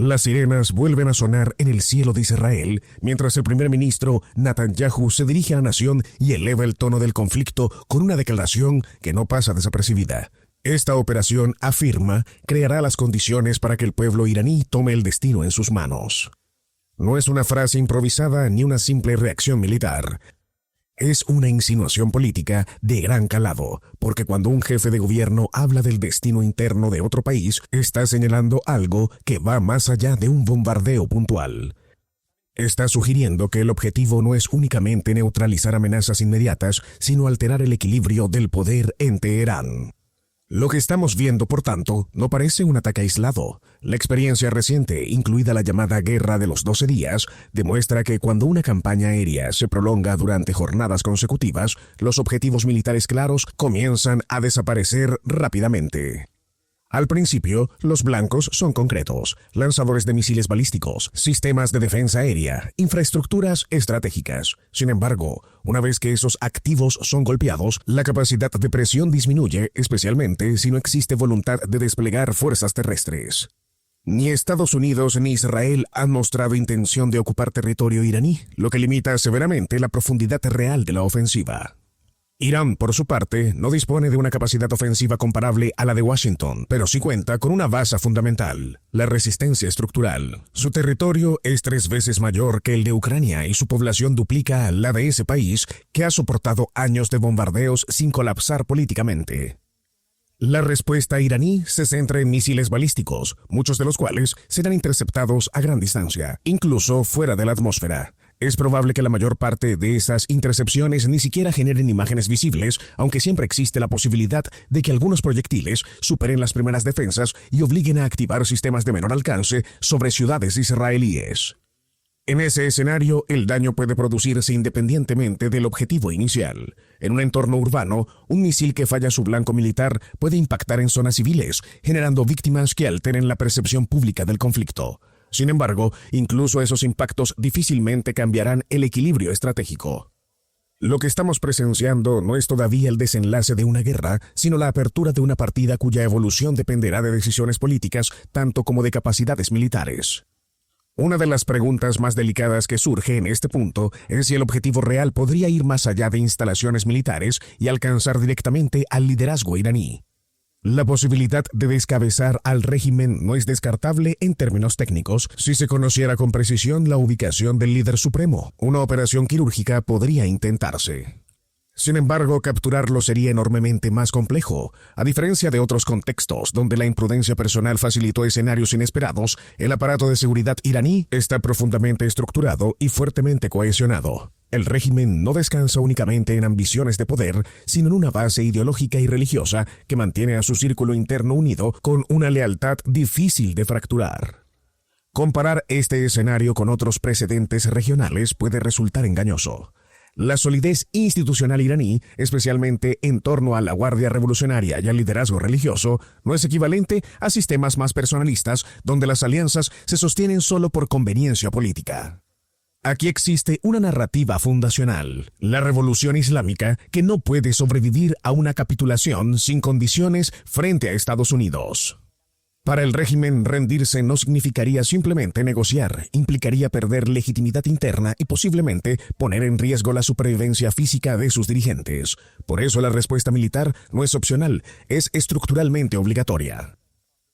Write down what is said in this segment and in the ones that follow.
Las sirenas vuelven a sonar en el cielo de Israel, mientras el primer ministro Netanyahu se dirige a la nación y eleva el tono del conflicto con una declaración que no pasa desapercibida. Esta operación, afirma, creará las condiciones para que el pueblo iraní tome el destino en sus manos. No es una frase improvisada ni una simple reacción militar. Es una insinuación política de gran calado, porque cuando un jefe de gobierno habla del destino interno de otro país, está señalando algo que va más allá de un bombardeo puntual. Está sugiriendo que el objetivo no es únicamente neutralizar amenazas inmediatas, sino alterar el equilibrio del poder en Teherán. Lo que estamos viendo, por tanto, no parece un ataque aislado. La experiencia reciente, incluida la llamada Guerra de los 12 días, demuestra que cuando una campaña aérea se prolonga durante jornadas consecutivas, los objetivos militares claros comienzan a desaparecer rápidamente. Al principio, los blancos son concretos: lanzadores de misiles balísticos, sistemas de defensa aérea, infraestructuras estratégicas. Sin embargo, una vez que esos activos son golpeados, la capacidad de presión disminuye, especialmente si no existe voluntad de desplegar fuerzas terrestres. Ni Estados Unidos ni Israel han mostrado intención de ocupar territorio iraní, lo que limita severamente la profundidad real de la ofensiva. Irán, por su parte, no dispone de una capacidad ofensiva comparable a la de Washington, pero sí cuenta con una base fundamental: la resistencia estructural. Su territorio es 3 veces mayor que el de Ucrania y su población duplica la de ese país, que ha soportado años de bombardeos sin colapsar políticamente. La respuesta iraní se centra en misiles balísticos, muchos de los cuales serán interceptados a gran distancia, incluso fuera de la atmósfera. Es probable que la mayor parte de esas intercepciones ni siquiera generen imágenes visibles, aunque siempre existe la posibilidad de que algunos proyectiles superen las primeras defensas y obliguen a activar sistemas de menor alcance sobre ciudades israelíes. En ese escenario, el daño puede producirse independientemente del objetivo inicial. En un entorno urbano, un misil que falla su blanco militar puede impactar en zonas civiles, generando víctimas que alteren la percepción pública del conflicto. Sin embargo, incluso esos impactos difícilmente cambiarán el equilibrio estratégico. Lo que estamos presenciando no es todavía el desenlace de una guerra, sino la apertura de una partida cuya evolución dependerá de decisiones políticas tanto como de capacidades militares. Una de las preguntas más delicadas que surge en este punto es si el objetivo real podría ir más allá de instalaciones militares y alcanzar directamente al liderazgo iraní. La posibilidad de descabezar al régimen no es descartable en términos técnicos si se conociera con precisión la ubicación del líder supremo. Una operación quirúrgica podría intentarse. Sin embargo, capturarlo sería enormemente más complejo. A diferencia de otros contextos donde la imprudencia personal facilitó escenarios inesperados, el aparato de seguridad iraní está profundamente estructurado y fuertemente cohesionado. El régimen no descansa únicamente en ambiciones de poder, sino en una base ideológica y religiosa que mantiene a su círculo interno unido con una lealtad difícil de fracturar. Comparar este escenario con otros precedentes regionales puede resultar engañoso. La solidez institucional iraní, especialmente en torno a la Guardia Revolucionaria y al liderazgo religioso, no es equivalente a sistemas más personalistas donde las alianzas se sostienen solo por conveniencia política. Aquí existe una narrativa fundacional, la revolución islámica, que no puede sobrevivir a una capitulación sin condiciones frente a Estados Unidos. Para el régimen, rendirse no significaría simplemente negociar, implicaría perder legitimidad interna y posiblemente poner en riesgo la supervivencia física de sus dirigentes. Por eso la respuesta militar no es opcional, es estructuralmente obligatoria.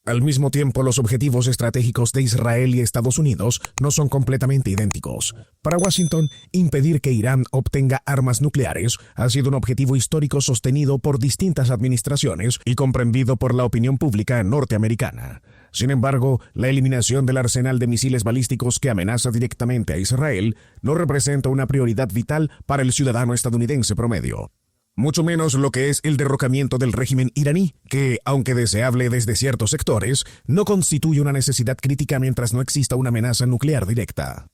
Al mismo tiempo, los objetivos estratégicos de Israel y Estados Unidos no son completamente idénticos. Para Washington, impedir que Irán obtenga armas nucleares ha sido un objetivo histórico sostenido por distintas administraciones y comprendido por la opinión pública norteamericana. Sin embargo, la eliminación del arsenal de misiles balísticos que amenaza directamente a Israel no representa una prioridad vital para el ciudadano estadounidense promedio. Mucho menos lo que es el derrocamiento del régimen iraní, que, aunque deseable desde ciertos sectores, no constituye una necesidad crítica mientras no exista una amenaza nuclear directa.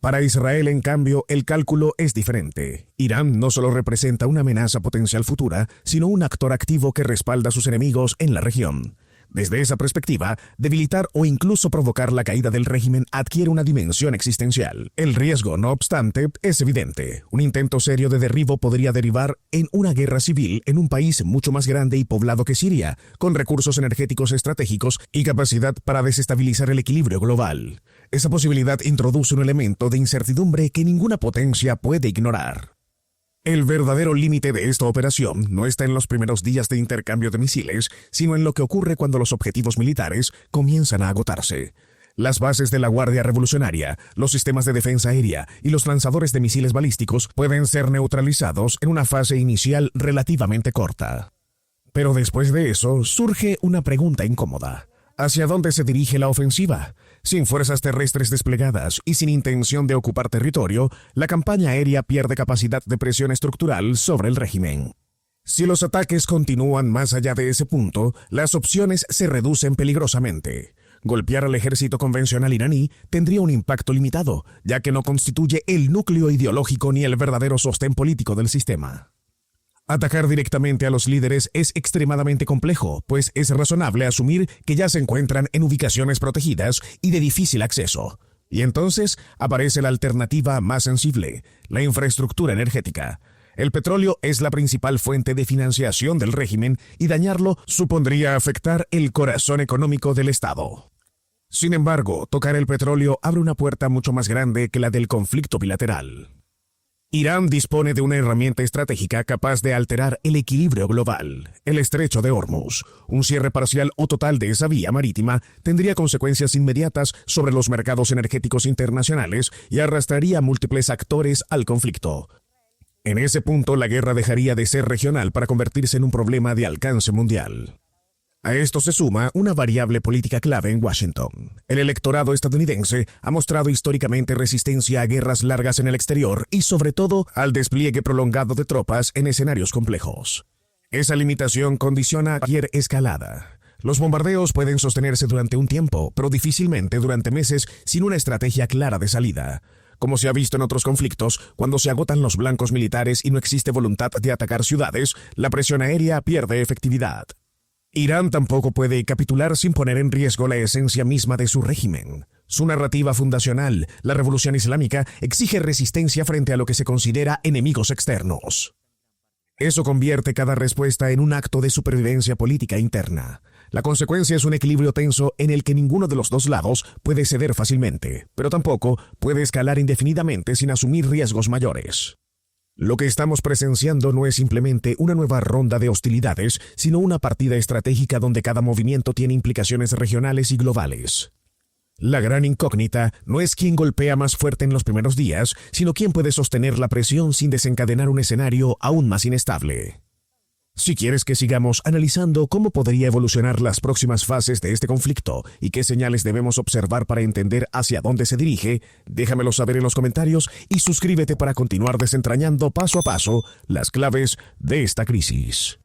Para Israel, en cambio, el cálculo es diferente. Irán no solo representa una amenaza potencial futura, sino un actor activo que respalda a sus enemigos en la región. Desde esa perspectiva, debilitar o incluso provocar la caída del régimen adquiere una dimensión existencial. El riesgo, no obstante, es evidente. Un intento serio de derribo podría derivar en una guerra civil en un país mucho más grande y poblado que Siria, con recursos energéticos estratégicos y capacidad para desestabilizar el equilibrio global. Esa posibilidad introduce un elemento de incertidumbre que ninguna potencia puede ignorar. El verdadero límite de esta operación no está en los primeros días de intercambio de misiles, sino en lo que ocurre cuando los objetivos militares comienzan a agotarse. Las bases de la Guardia Revolucionaria, los sistemas de defensa aérea y los lanzadores de misiles balísticos pueden ser neutralizados en una fase inicial relativamente corta. Pero después de eso surge una pregunta incómoda. ¿Hacia dónde se dirige la ofensiva? Sin fuerzas terrestres desplegadas y sin intención de ocupar territorio, la campaña aérea pierde capacidad de presión estructural sobre el régimen. Si los ataques continúan más allá de ese punto, las opciones se reducen peligrosamente. Golpear al ejército convencional iraní tendría un impacto limitado, ya que no constituye el núcleo ideológico ni el verdadero sostén político del sistema. Atacar directamente a los líderes es extremadamente complejo, pues es razonable asumir que ya se encuentran en ubicaciones protegidas y de difícil acceso. Y entonces aparece la alternativa más sensible, la infraestructura energética. El petróleo es la principal fuente de financiación del régimen y dañarlo supondría afectar el corazón económico del Estado. Sin embargo, tocar el petróleo abre una puerta mucho más grande que la del conflicto bilateral. Irán dispone de una herramienta estratégica capaz de alterar el equilibrio global, el estrecho de Hormuz. Un cierre parcial o total de esa vía marítima tendría consecuencias inmediatas sobre los mercados energéticos internacionales y arrastraría a múltiples actores al conflicto. En ese punto, la guerra dejaría de ser regional para convertirse en un problema de alcance mundial. A esto se suma una variable política clave en Washington. El electorado estadounidense ha mostrado históricamente resistencia a guerras largas en el exterior y sobre todo al despliegue prolongado de tropas en escenarios complejos. Esa limitación condiciona cualquier escalada. Los bombardeos pueden sostenerse durante un tiempo, pero difícilmente durante meses sin una estrategia clara de salida. Como se ha visto en otros conflictos, cuando se agotan los blancos militares y no existe voluntad de atacar ciudades, la presión aérea pierde efectividad. Irán tampoco puede capitular sin poner en riesgo la esencia misma de su régimen. Su narrativa fundacional, la revolución islámica, exige resistencia frente a lo que se considera enemigos externos. Eso convierte cada respuesta en un acto de supervivencia política interna. La consecuencia es un equilibrio tenso en el que ninguno de los dos lados puede ceder fácilmente, pero tampoco puede escalar indefinidamente sin asumir riesgos mayores. Lo que estamos presenciando no es simplemente una nueva ronda de hostilidades, sino una partida estratégica donde cada movimiento tiene implicaciones regionales y globales. La gran incógnita no es quién golpea más fuerte en los primeros días, sino quién puede sostener la presión sin desencadenar un escenario aún más inestable. Si quieres que sigamos analizando cómo podría evolucionar las próximas fases de este conflicto y qué señales debemos observar para entender hacia dónde se dirige, déjamelo saber en los comentarios y suscríbete para continuar desentrañando paso a paso las claves de esta crisis.